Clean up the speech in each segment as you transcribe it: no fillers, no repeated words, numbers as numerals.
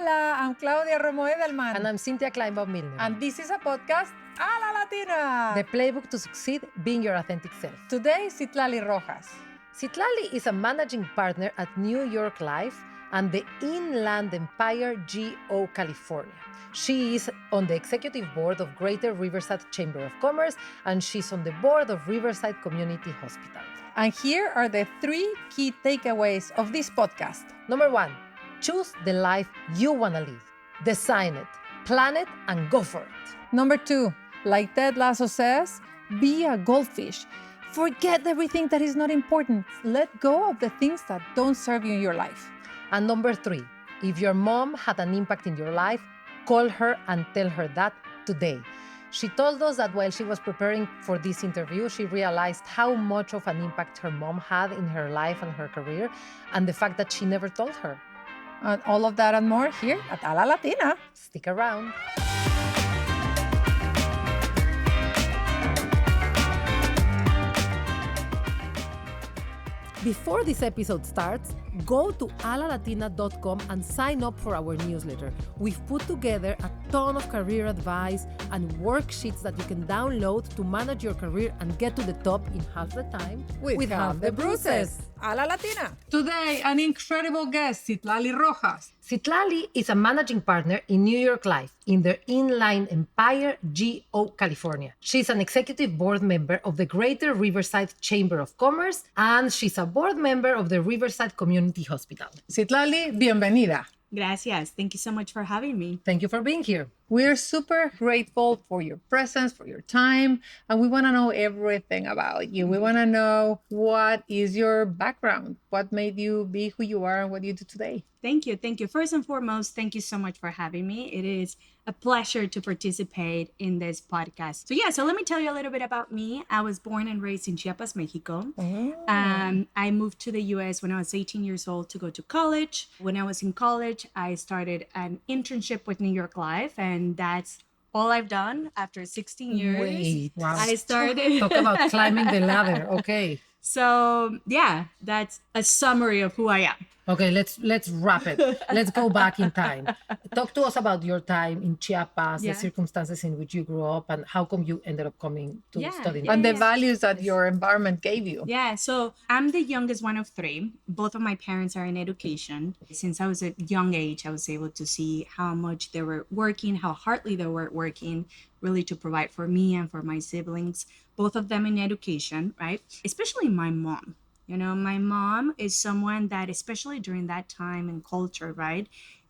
Hola, I'm Claudia Romo Edelman. And I'm Cynthia Kleinbaum Milner. And this is a podcast, A la Latina. The playbook to succeed being your authentic self. Today, Citlali Rojas. Citlali is a managing partner at New York Life and the Inland Empire GO California. She is on the executive board of Greater Riverside Chamber of Commerce, and she's on the board of Riverside Community Hospital. And here are the 3 key takeaways of this podcast. Number 1, choose the life you want to live. Design it, plan it, and go for it. Number 2, like Ted Lasso says, be a goldfish. Forget everything that is not important. Let go of the things that don't serve you in your life. And number 3, if your mom had an impact in your life, call her and tell her that today. She told us that while she was preparing for this interview, she realized how much of an impact her mom had in her life and her career, and the fact that she never told her. And all of that and more here at A la Latina. Stick around. Before this episode starts, go to alalatina.com and sign up for our newsletter. We've put together a ton of career advice and worksheets that you can download to manage your career and get to the top in half the time with half the bruises. A la Latina. Today, an incredible guest, Citlali Rojas. Citlali is a managing partner in New York Life in the Inland Empire GO California. She's an executive board member of the Greater Riverside Chamber of Commerce, and she's a board member of the Riverside Community Hospital. Citlali, bienvenida. Gracias. Thank you so much for having me. Thank you for being here. We're super grateful for your presence, for your time, and we want to know everything about you. We want to know what is your background, what made you be who you are, and what you do today. Thank you. Thank you. First and foremost, thank you so much for having me. It is a pleasure to participate in this podcast. So let me tell you a little bit about me. I was born and raised in Chiapas, Mexico. I moved to the U.S. when I was 18 years old to go to college. When I was in college, I started an internship with New York Life, and that's all I've done after 16 years. Wait, wow. I started... Talk about climbing the ladder. Okay. So, that's a summary of who I am. Okay, let's wrap it. Let's go back in time. Talk to us about your time in Chiapas, the circumstances in which you grew up, and how come you ended up coming to study. And the values that your environment gave you. Yeah, so I'm the youngest one of 3. Both of my parents are in education. Since I was a young age, I was able to see how much they were working, how hardly they were working, really to provide for me and for my siblings. Both of them in education, right? Especially my mom. You know, my mom is someone that, especially during that time and culture, right,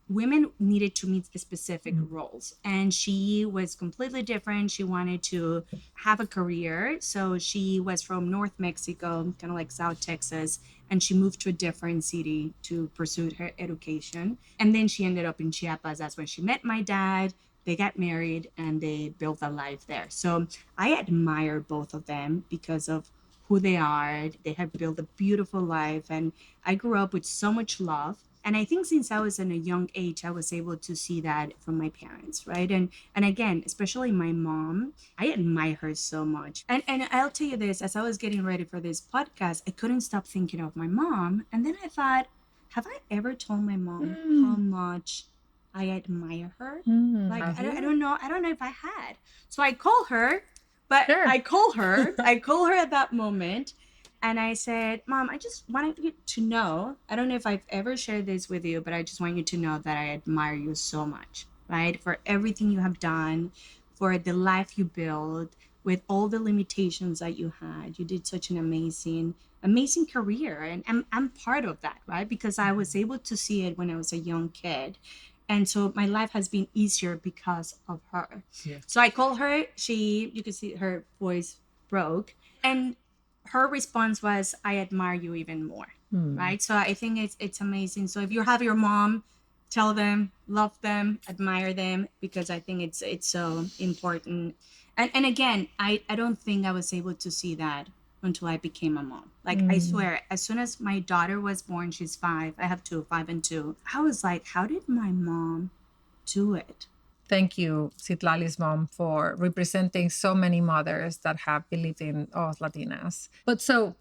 women needed to meet the specific roles. And she was completely different. She wanted to have a career. So she was from North Mexico, kind of like South Texas, and she moved to a different city to pursue her education. And then she ended up in Chiapas. That's when she met my dad. They got married and they built a life there. So I admire both of them because of who they are. They have built a beautiful life, and I grew up with so much love. And I think since I was in a young age, I was able to see that from my parents, right? And again, especially my mom, I admire her so much. And I'll tell you this, as I was getting ready for this podcast, I couldn't stop thinking of my mom. And then I thought, have I ever told my mom how much I admire her? I don't know. I don't know if I had. So I call her. But sure. I call her at that moment, and I said, Mom, I just wanted you to know, I don't know if I've ever shared this with you, but I just want you to know that I admire you so much, right? For everything you have done, for the life you built, with all the limitations that you had. You did such an amazing career, and I'm part of that, right? Because I was able to see it when I was a young kid. And so my life has been easier because of her. Yeah. So I called her. You could see her voice broke. And her response was, I admire you even more. Right? So I think it's amazing. So if you have your mom, tell them, love them, admire them, because I think it's so important. And again, I don't think I was able to see that until I became a mom. Like, I swear, as soon as my daughter was born, she's 5. I have 2, 5 and 2. I was like, how did my mom do it? Thank you, Citlali's mom, for representing so many mothers that have believed in us Latinas. But so,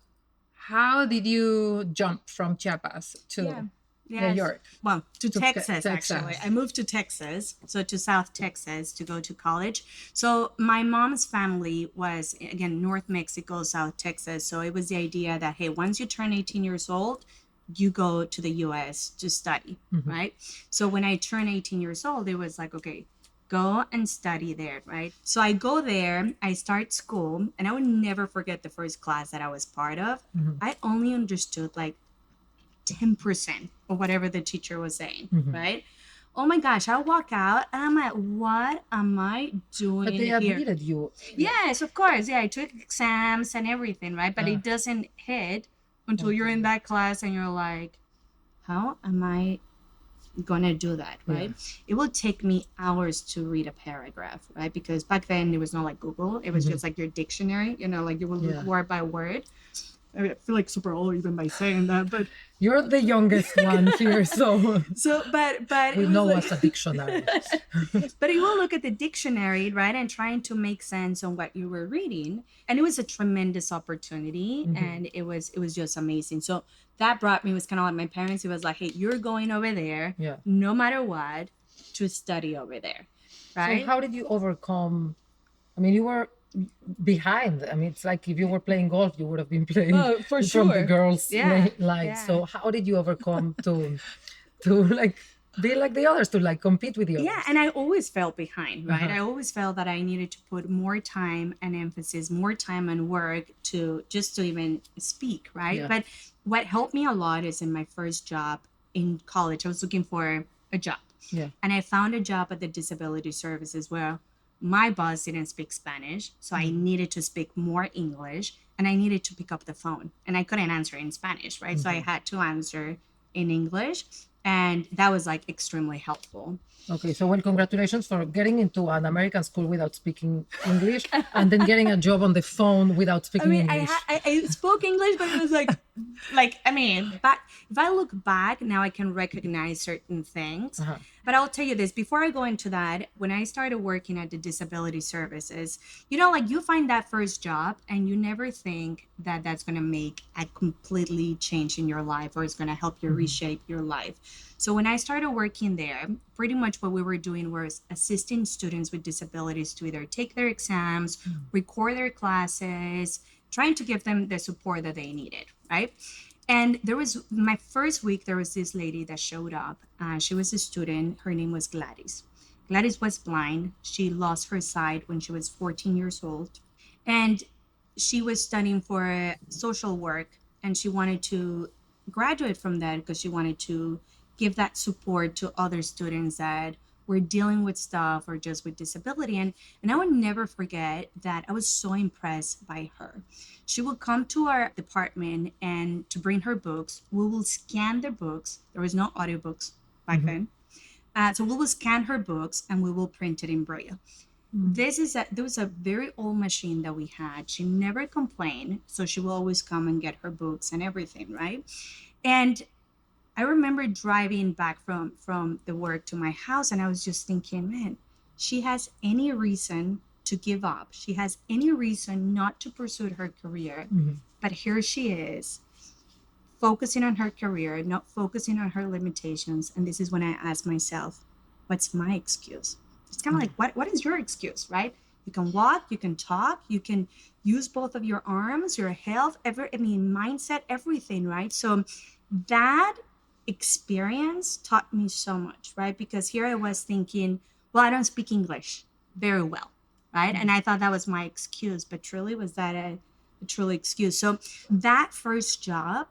how did you jump from Chiapas to New York. Well, to To Texas, Texas. actually. I moved to Texas, so to South Texas to go to college. So my mom's family was, again, North Mexico, South Texas. So it was the idea that, hey, once you turn 18 years old, you go to the US to study, right? So when I turned 18 years old, it was like, okay, go and study there, right? So I go there, I start school, and I will never forget the first class that I was part of. I only understood like 10% of whatever the teacher was saying, right? Oh my gosh, I walk out and I'm like, what am I doing But they here? admitted you. Yes, of course. Yeah, I took exams and everything, right? But it doesn't hit until you're in that class and you're like, how am I gonna do that, right? It will take me hours to read a paragraph, right? Because back then it was not like Google. It was just like your dictionary, you know, like you will look word by word. I feel like super old even by saying that, but You're the youngest one here, so but we it know was what's a dictionary. but you will look at the dictionary, right, and trying to make sense on what you were reading, and it was a tremendous opportunity, and it was just amazing. So that brought me, was kind of like my parents. It was like, hey, you're going over there, no matter what, to study over there, right? So how did you overcome? I mean, you were behind. I mean, it's like if you were playing golf, you would have been playing for from the sure. girls' Yeah, line. yeah. So how did you overcome to like be like the others, to like compete with the others? Yeah, and I always felt behind, right? I always felt that I needed to put more time and emphasis, more time and work to just to even speak, right? Yeah. But what helped me a lot is in my first job in college, I was looking for a job. Yeah. And I found a job at the disability services where my boss didn't speak Spanish, so I needed to speak more English, and I needed to pick up the phone, and I couldn't answer in Spanish, right? So I had to answer in English, and that was like extremely helpful. Okay, so well, congratulations for getting into an American school without speaking English, and then getting a job on the phone without I speaking mean, English. I spoke English, but it was like, I mean, if I look back now, I can recognize certain things. But I'll tell you this, before I go into that, when I started working at the disability services, you know, like you find that first job and you never think that that's going to make a completely change in your life or it's going to help you reshape your life. So when I started working there, pretty much what we were doing was assisting students with disabilities to either take their exams, record their classes, trying to give them the support that they needed, right? And there was, my first week, there was this lady that showed up. She was a student. Her name was Gladys. Gladys was blind. She lost her sight when she was 14 years old. And she was studying for social work, and she wanted to graduate from that because she wanted to give that support to other students that were dealing with stuff or just with disability. And I would never forget that I was so impressed by her. She would come to our department and to bring her books. We will scan the books. There was no audiobooks back then. So we will scan her books and we will print it in Braille. There was a very old machine that we had. She never complained. So she will always come and get her books and everything, right? And I remember driving back from the work to my house, and I was just thinking, man, she has any reason to give up. She has any reason not to pursue her career. But here she is, focusing on her career, not focusing on her limitations. And this is when I asked myself, what's my excuse? It's kind of like, what is your excuse, right? You can walk, you can talk, you can use both of your arms, your health, mindset, everything, right? So that experience taught me so much, right? Because here I was thinking, well, I don't speak English very well, right? And I thought that was my excuse, but truly, was that a truly excuse? So that first job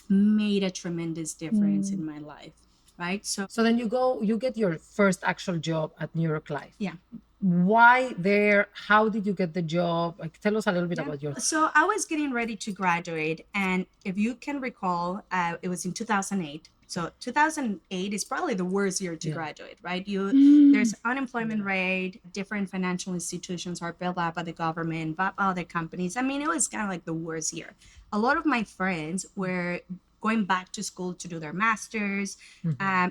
made a tremendous difference in my life, right? So then you get your first actual job at New York Life. yeah. Why there? How did you get the job? Like, tell us a little bit about your. So I was getting ready to graduate, and if you can recall, it was in 2008. So 2008 is probably the worst year to graduate, right? There's unemployment rate, different financial institutions are built up by the government, by other companies. I mean, it was kind of like the worst year. A lot of my friends were going back to school to do their masters.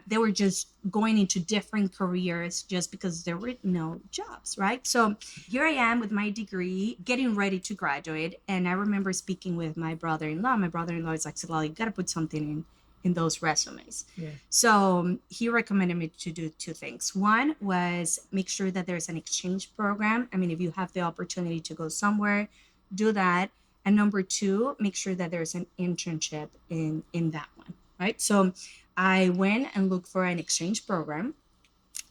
They were just going into different careers just because there were no jobs, right? So here I am with my degree, getting ready to graduate. And I remember speaking with my brother-in-law. My brother-in-law is like, well, you got to put something in those resumes. Yeah. So he recommended me to do two things. One was make sure that there's an exchange program. I mean, if you have the opportunity to go somewhere, do that. And number two, make sure that there's an internship in that one, right? So I went and looked for an exchange program.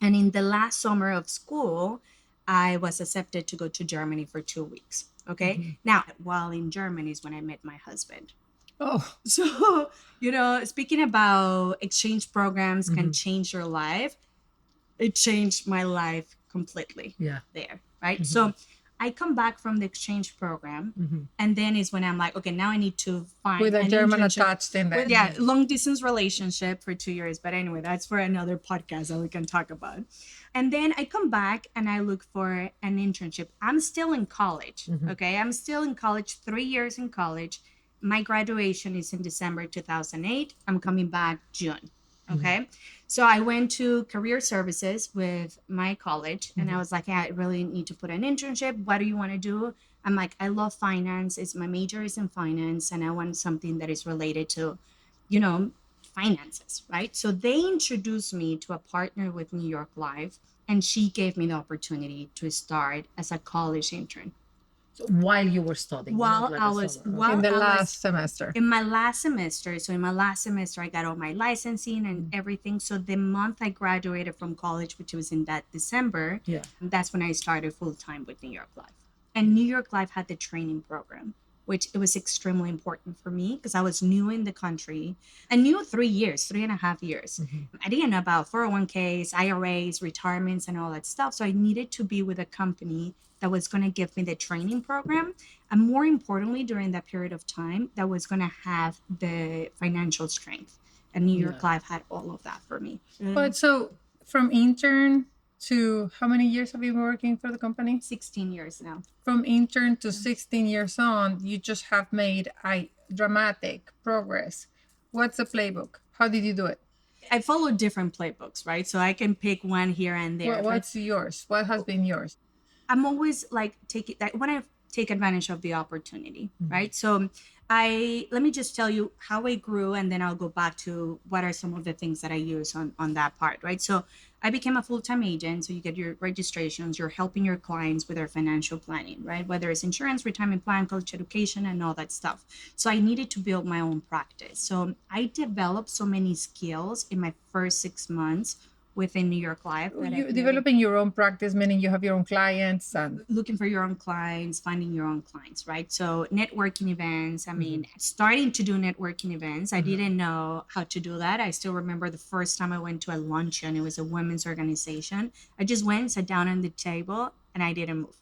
And in the last summer of school, I was accepted to go to Germany for 2 weeks. Okay. Now, while in Germany is when I met my husband. Oh, So, speaking about exchange programs can change your life, it changed my life completely Yeah. there, right? So I come back from the exchange program, and then is when I'm like, okay, now I need to find with a an German internship. attached in there. Yeah, long distance relationship for 2 years. But anyway, that's for another podcast that we can talk about. And then I come back and I look for an internship. I'm still in college. Okay. I'm still in college, 3 years in college. My graduation is in December 2008. I'm coming back June. Okay. So I went to career services with my college and I was like, yeah, I really need to put an internship. What do you want to do? I'm like, I love finance. My major is in finance and I want something that is related to, finances, right? So they introduced me to a partner with New York Life and she gave me the opportunity to start as a college intern. So while you were studying, While not like I a was- summer. while- in the I was- last semester. In my last semester, I got all my licensing and everything. So the month I graduated from college, which was in that December, Yeah. that's when I started full time with New York Life. And New York Life had the training program, which it was extremely important for me because I was new in the country. I knew 3.5 years. I didn't know about 401ks, IRAs, retirements, and all that stuff. So I needed to be with a company that was going to give me the training program. And more importantly, during that period of time, that was going to have the financial strength. And New York Yeah. Life had all of that for me. But so from intern to how many years have you been working for the company? 16 years now. From intern to 16 years on, you just have made a dramatic progress. What's the playbook? How did you do it? I follow different playbooks, right? So I can pick one here and there. but What's yours? What has been yours? I'm always like when I take advantage of the opportunity, right? So let me just tell you how I grew and then I'll go back to what are some of the things that I use on that part, right? So I became a full-time agent. So you get your registrations, you're helping your clients with their financial planning, right? Whether it's insurance, retirement plan, college education, and all that stuff. So I needed to build my own practice. So I developed so many skills in my first 6 months within New York Life. that You're I've developing your own practice, meaning you have your own clients and looking for your own clients, finding your own clients, right? So networking events. I mean, starting to do networking events. I didn't know how to do that. I still remember the first time I went to a luncheon. It was a women's organization. I just went, sat down on the table, and I didn't move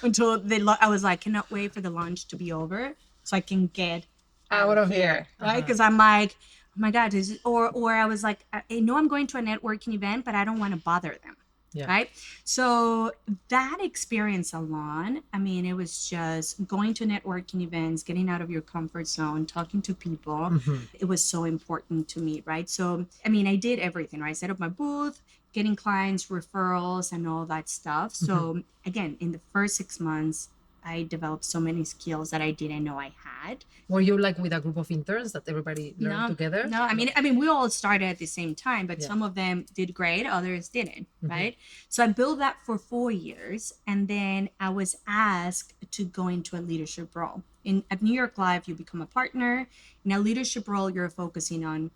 until I was like, cannot wait for the lunch to be over so I can get out of here. right? Because I'm like, oh my God, or I was like, I know I'm going to a networking event, but I don't want to bother them. Yeah. Right. So that experience alone, I mean, it was just going to networking events, getting out of your comfort zone, talking to people. It was so important to me. Right. So, I mean, I did everything, right? Set up my booth, getting clients, referrals, and all that stuff. So again, in the first 6 months, I developed so many skills that I didn't know I had. Were you like with a group of interns that everybody learned together? No, I mean, we all started at the same time, but Yeah. some of them did great, others didn't, right? So I built that for 4 years, and then I was asked to go into a leadership role. At New York Life, you become a partner. In a leadership role, you're focusing on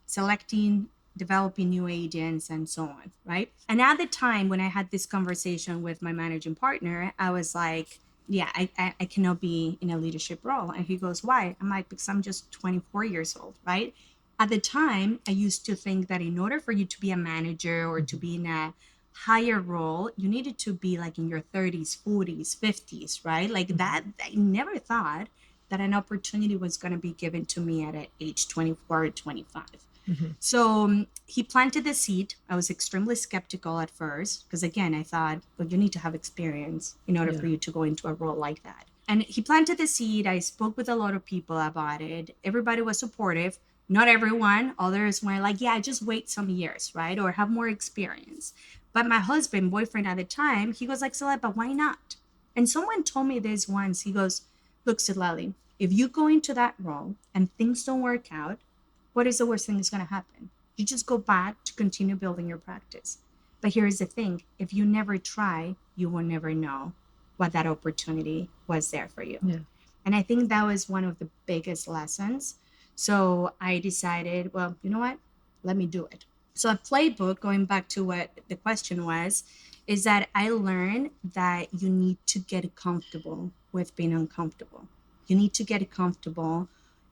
selecting, developing new agents, and so on, right? And at the time when I had this conversation with my managing partner, I was like, yeah, I cannot be in a leadership role. And he goes, why? I'm like, because I'm just 24 years old, right? At the time, I used to think that in order for you to be a manager or to be in a higher role, you needed to be like in your 30s, 40s, 50s, right? Like that, I never thought that an opportunity was going to be given to me at age 24 or 25. So he planted the seed. I was extremely skeptical at first because, again, I thought, well, you need to have experience in order for you to go into a role like that. And he planted the seed. I spoke with a lot of people about it. Everybody was supportive. Not everyone. Others were like, yeah, just wait some years, right? Or have more experience. But my boyfriend at the time, he goes like, Celeste, but why not? And someone told me this once. He goes, look, Celeste, if you go into that role and things don't work out, what is the worst thing that's going to happen? You just go back to continue building your practice. But here's the thing, if you never try, you will never know what that opportunity was there for you. Yeah. And I think that was one of the biggest lessons. So I decided, well, you know what? Let me do it. So a playbook, going back to what the question was, is that I learned that you need to get comfortable with being uncomfortable. You need to get comfortable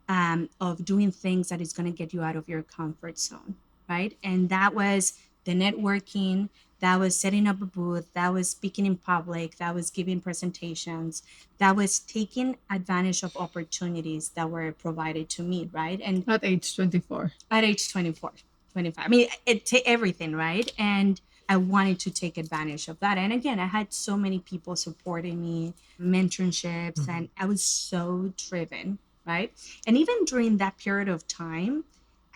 of doing things that is going to get you out of your comfort zone, right? And that was the networking, that was setting up a booth, that was speaking in public, that was giving presentations, that was taking advantage of opportunities that were provided to me, right? And At age 24. at age 24, 25, I mean, everything, right? And I wanted to take advantage of that. And again, I had so many people supporting me, mentorships, and I was so driven, right? And even during that period of time,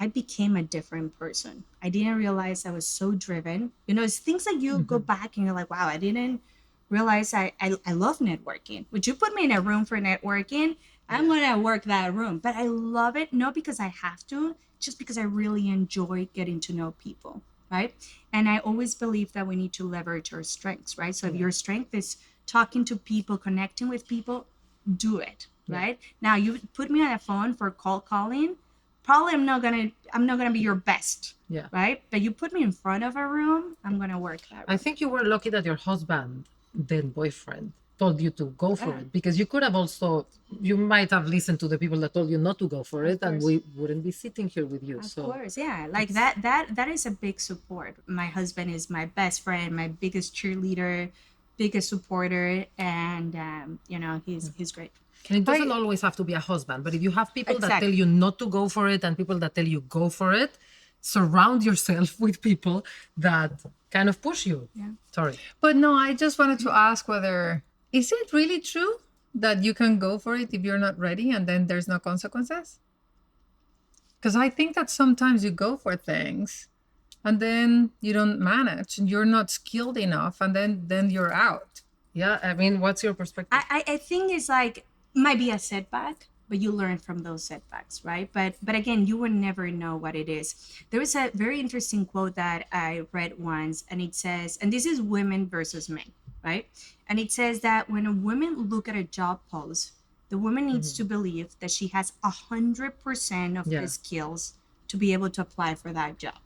I became a different person. I didn't realize I was so driven. You know, it's things that you go back and you're like, wow, I didn't realize I love networking. Would you put me in a room for networking? I'm going to work that room. But I love it, not because I have to, just because I really enjoy getting to know people, right? And I always believe that we need to leverage our strengths, right? So if your strength is talking to people, connecting with people, do it, right? Now you put me on a phone for calling, probably I'm not gonna be your best, Yeah. right? But you put me in front of a room, I'm gonna work that. I think you were lucky that your husband, then boyfriend, told you to go for it, because you could have also, you might have listened to the people that told you not to go for it, and course. we wouldn't be sitting here with you. Of So course, yeah, like that is a big support. My husband is my best friend, my biggest cheerleader, biggest supporter, and he's great. and it doesn't always have to be a husband, but if you have people that Exactly. tell you not to go for it and people that tell you go for it, surround yourself with people that kind of push you. Yeah. Sorry. But no, I just wanted to ask whether, is it really true that you can go for it if you're not ready and then there's no consequences? Because I think that sometimes you go for things and then you don't manage and you're not skilled enough and then you're out. Yeah, I mean, what's your perspective? I think it's like might be a setback, but you learn from those setbacks, right? But again, you will never know what it is. There was a very interesting quote that I read once, and it says, and this is women versus men, right? And it says that when a woman look at a job post, the woman needs to believe that she has 100% of the skills to be able to apply for that job,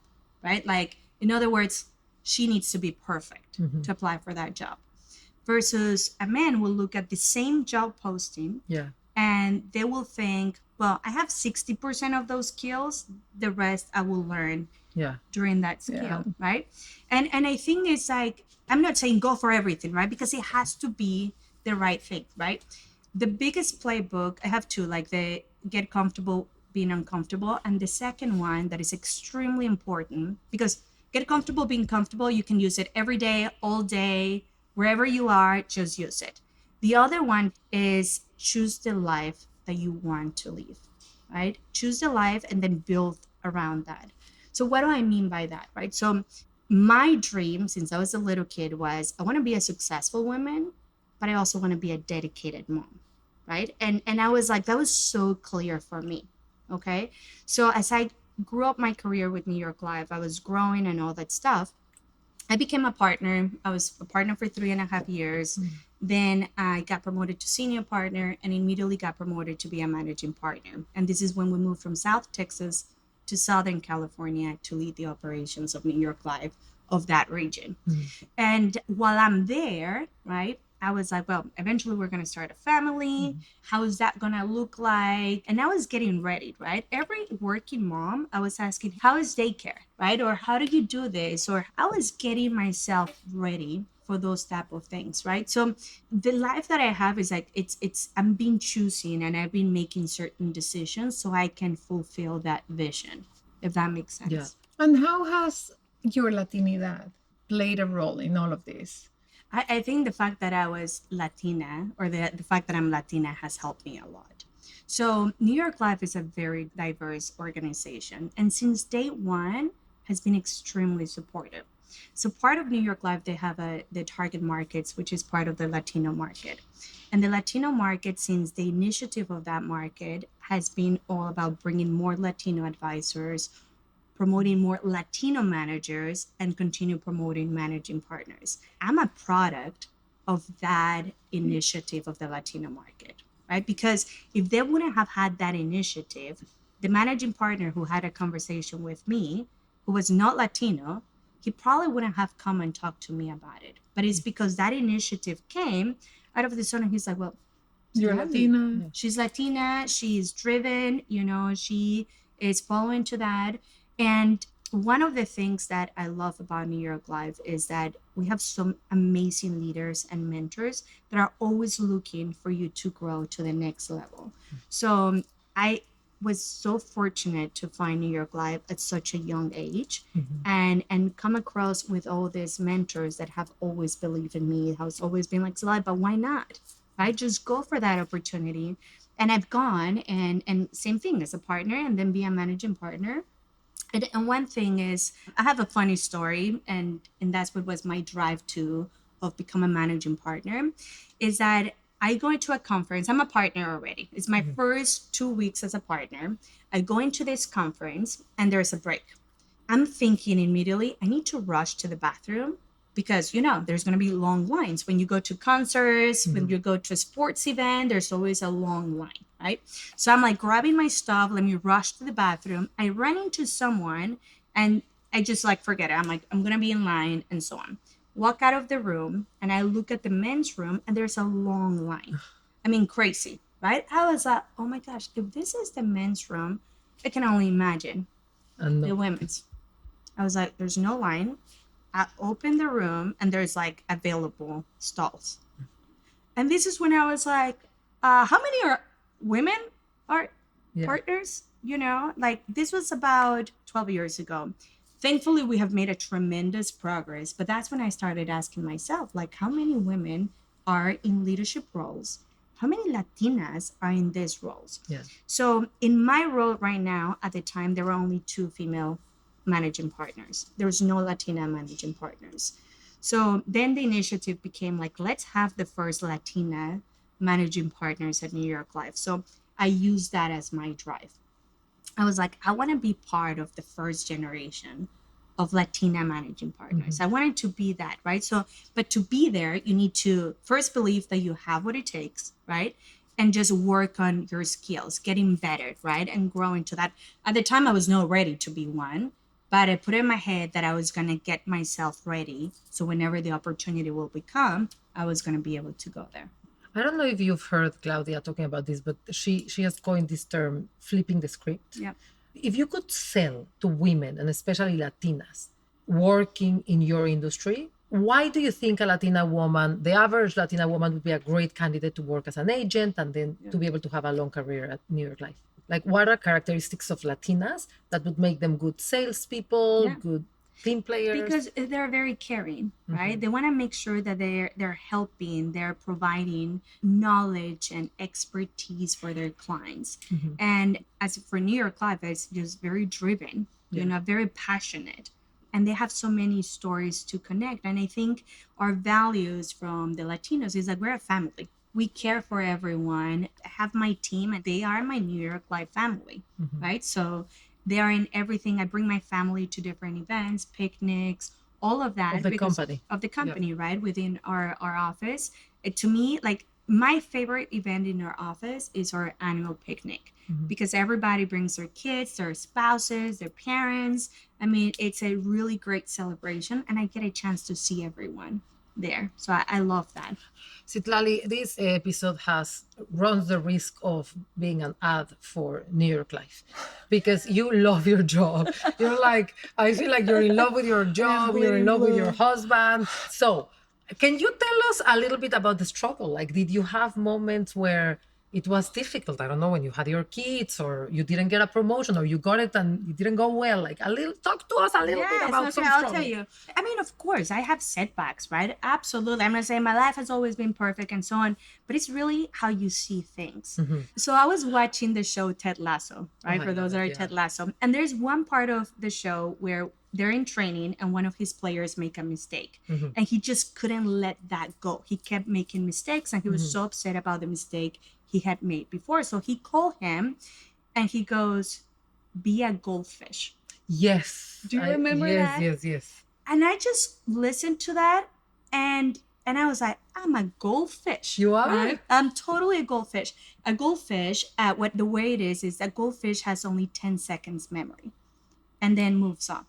right? Like, in other words, she needs to be perfect to apply for that job. Versus a man will look at the same job posting Yeah. and they will think, well, I have 60% of those skills, the rest I will learn Yeah. during that skill, right? And I think it's like, I'm not saying go for everything, right? Because it has to be the right thing, right? The biggest playbook, I have two, like the get comfortable being uncomfortable, and the second one that is extremely important, because get comfortable being comfortable, you can use it every day, all day, wherever you are, just use it. The other one is choose the life that you want to live, right? Choose the life and then build around that. So what do I mean by that, right? So my dream since I was a little kid was I want to be a successful woman, but I also want to be a dedicated mom, right? And I was like, that was so clear for me. Okay. So as I grew up my career with New York Life, I was growing and all that stuff. I became a partner. I was a partner for 3.5 years. Then I got promoted to senior partner and immediately got promoted to be a managing partner. And this is when we moved from South Texas to Southern California to lead the operations of New York Life of that region. And while I'm there, right, I was like, well, eventually we're going to start a family. How is that going to look like? And I was getting ready, right? Every working mom, I was asking, how is daycare, right? Or how do you do this? Or I was getting myself ready for those type of things, right? So the life that I have is like, I'm being choosing and I've been making certain decisions so I can fulfill that vision, if that makes sense. Yeah. And how has your Latinidad played a role in all of this? I think the fact that I was Latina or the fact that I'm Latina has helped me a lot. So New York Life is a very diverse organization. And since day one has been extremely supportive. So part of New York Life, they have the target markets, which is part of the Latino market. And the Latino market, since the initiative of that market has been all about bringing more Latino advisors, promoting more Latino managers, and continue promoting managing partners. I'm a product of that initiative of the Latino market, right? Because if they wouldn't have had that initiative, the managing partner who had a conversation with me, who was not Latino, he probably wouldn't have come and talked to me about it. But it's because that initiative came out of the sudden. He's like, well, You're yeah, Latina. she's Latina, she's driven, she is following to that. And one of the things that I love about New York Live is that we have some amazing leaders and mentors that are always looking for you to grow to the next level. So I was so fortunate to find New York Live at such a young age, and come across with all these mentors that have always believed in me, has always been like, Celeste, but why not? I just go for that opportunity. And I've gone and same thing as a partner and then be a managing partner. And one thing is, I have a funny story, and that's what was my drive to of become a managing partner, is that I go into a conference. I'm a partner already. It's my first 2 weeks as a partner. I go into this conference and there's a break. I'm thinking immediately, I need to rush to the bathroom because, there's going to be long lines. When you go to concerts, when you go to a sports event, there's always a long line, right? So I'm like grabbing my stuff, let me rush to the bathroom. I run into someone and I just like, forget it. I'm like, I'm going to be in line and so on. Walk out of the room and I look at the men's room and there's a long line. I mean, crazy, right? I was like, oh my gosh, if this is the men's room, I can only imagine the women's. I was like, there's no line. I open the room and there's like available stalls. And this is when I was like, how many are women are partners? Like this was about 12 years ago. Thankfully, we have made a tremendous progress, but that's when I started asking myself, like, how many women are in leadership roles? How many Latinas are in these roles? Yeah. So in my role right now, at the time, there were only 2 female managing partners. There was no Latina managing partners. So then the initiative became like, let's have the first Latina managing partners at New York Life. So I used that as my drive. I was like, I want to be part of the first generation of Latina managing partners. I wanted to be that, right? So, but to be there, you need to first believe that you have what it takes, right? And just work on your skills, getting better, right? And grow into that. At the time, I was not ready to be one, but I put in my head that I was going to get myself ready. So whenever the opportunity will become, I was going to be able to go there. I don't know if you've heard Claudia talking about this, but she has coined this term, flipping the script. Yeah. If you could sell to women, and especially Latinas, working in your industry, why do you think a Latina woman, the average Latina woman, would be a great candidate to work as an agent and then to be able to have a long career at New York Life? Like, what are characteristics of Latinas that would make them good salespeople, good team players? Because they're very caring, right? They want to make sure that they're helping, they're providing knowledge and expertise for their clients. And as for New York Life, it's just very driven, very passionate. And they have so many stories to connect. And I think our values from the Latinos is that we're a family. We care for everyone. I have my team and they are my New York Life family, right? So they are in everything. I bring my family to different events, picnics, all of that. Of the company, right? Within our office. To me, like my favorite event in our office is our annual picnic because everybody brings their kids, their spouses, their parents. I mean, it's a really great celebration and I get a chance to see everyone there. So I love that. Citlali, this episode runs the risk of being an ad for New York Life because you love your job. You're like, I feel like you're in love with your job, you're in love with your husband. So can you tell us a little bit about the struggle? Like, did you have moments where it was difficult? I don't know, when you had your kids or you didn't get a promotion or you got it and it didn't go well. Like, talk to us a little bit about some struggle. I'll tell you. I mean, of course, I have setbacks, right? Absolutely. I'm going to say my life has always been perfect and so on, but it's really how you see things. So I was watching the show Ted Lasso, right? For those that are Ted Lasso. And there's one part of the show where they're in training and one of his players make a mistake and he just couldn't let that go. He kept making mistakes and he was so upset about the mistake he had made before. So he called him and he goes, be a goldfish. Yes. Do you remember that? Yes. And I just listened to that and I was like, I'm a goldfish. You are? Right? I'm totally a goldfish. A goldfish, the way it is a goldfish has only 10 seconds memory and then moves on.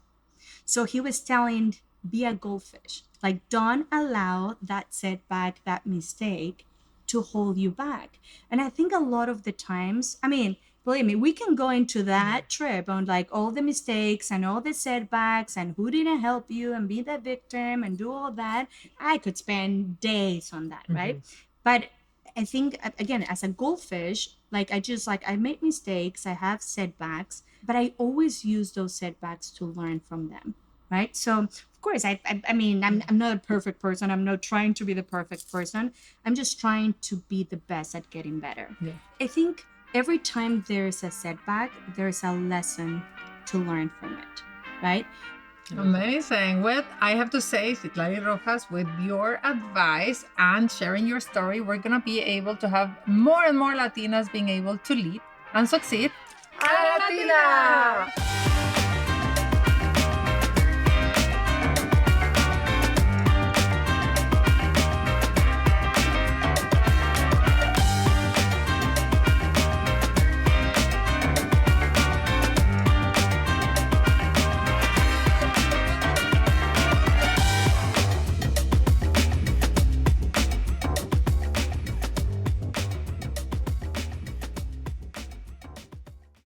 So he was telling, be a goldfish. Like, don't allow that setback, that mistake to hold you back. And I think a lot of the times, I mean, believe me, we can go into that trip on like all the mistakes and all the setbacks and who didn't help you and be the victim and do all that. I could spend days on that, right? But I think, again, as a goldfish, like I make mistakes, I have setbacks, but I always use those setbacks to learn from them, right? So of course, I mean, I'm not a perfect person. I'm not trying to be the perfect person. I'm just trying to be the best at getting better. Yeah. I think every time there's a setback, there's a lesson to learn from it, right? Amazing. Well, I have to say, Citlali Rojas, with your advice and sharing your story, we're going to be able to have more and more Latinas being able to lead and succeed. ¡A la Latina!